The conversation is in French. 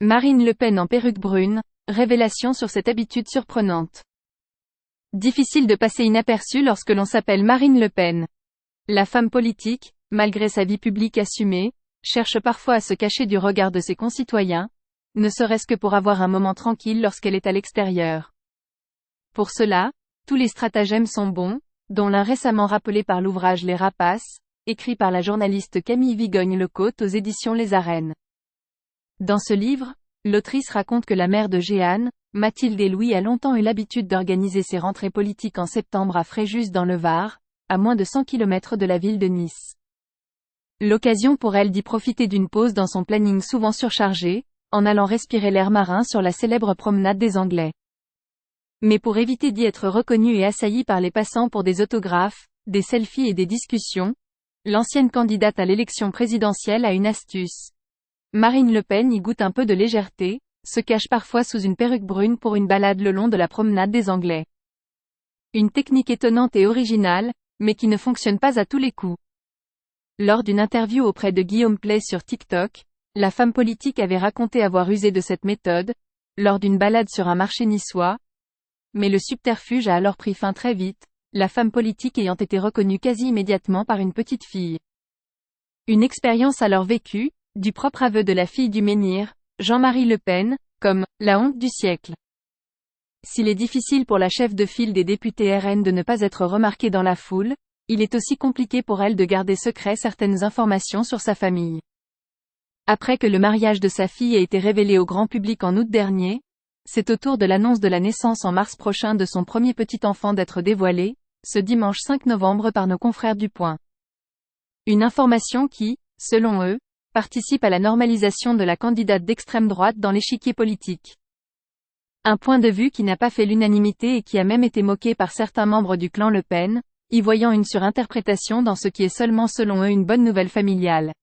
Marine Le Pen en perruque brune, révélation sur cette habitude surprenante. Difficile de passer inaperçu lorsque l'on s'appelle Marine Le Pen. La femme politique, malgré sa vie publique assumée, cherche parfois à se cacher du regard de ses concitoyens, ne serait-ce que pour avoir un moment tranquille lorsqu'elle est à l'extérieur. Pour cela, tous les stratagèmes sont bons, dont l'un récemment rappelé par l'ouvrage Les Rapaces, écrit par la journaliste Camille Vigogne-Lecote aux éditions Les Arènes. Dans ce livre, l'autrice raconte que la mère de Jeanne, Mathilde et Louis a longtemps eu l'habitude d'organiser ses rentrées politiques en septembre à Fréjus dans le Var, à moins de 100 km de la ville de Nice. L'occasion pour elle d'y profiter d'une pause dans son planning souvent surchargé, en allant respirer l'air marin sur la célèbre promenade des Anglais. Mais pour éviter d'y être reconnue et assaillie par les passants pour des autographes, des selfies et des discussions, l'ancienne candidate à l'élection présidentielle a une astuce. Marine Le Pen y goûte un peu de légèreté, se cache parfois sous une perruque brune pour une balade le long de la promenade des Anglais. Une technique étonnante et originale, mais qui ne fonctionne pas à tous les coups. Lors d'une interview auprès de Guillaume Play sur TikTok, la femme politique avait raconté avoir usé de cette méthode, lors d'une balade sur un marché niçois. Mais le subterfuge a alors pris fin très vite, la femme politique ayant été reconnue quasi immédiatement par une petite fille. Une expérience alors vécue, du propre aveu de la fille du menhir, Jean-Marie Le Pen, comme « la honte du siècle ». S'il est difficile pour la chef de file des députés RN de ne pas être remarquée dans la foule, il est aussi compliqué pour elle de garder secret certaines informations sur sa famille. Après que le mariage de sa fille ait été révélé au grand public en août dernier, c'est au tour de l'annonce de la naissance en mars prochain de son premier petit enfant d'être dévoilé, ce dimanche 5 novembre par nos confrères du Point. Une information qui, selon eux, participe à la normalisation de la candidate d'extrême droite dans l'échiquier politique. Un point de vue qui n'a pas fait l'unanimité et qui a même été moqué par certains membres du clan Le Pen, y voyant une surinterprétation dans ce qui est seulement selon eux une bonne nouvelle familiale.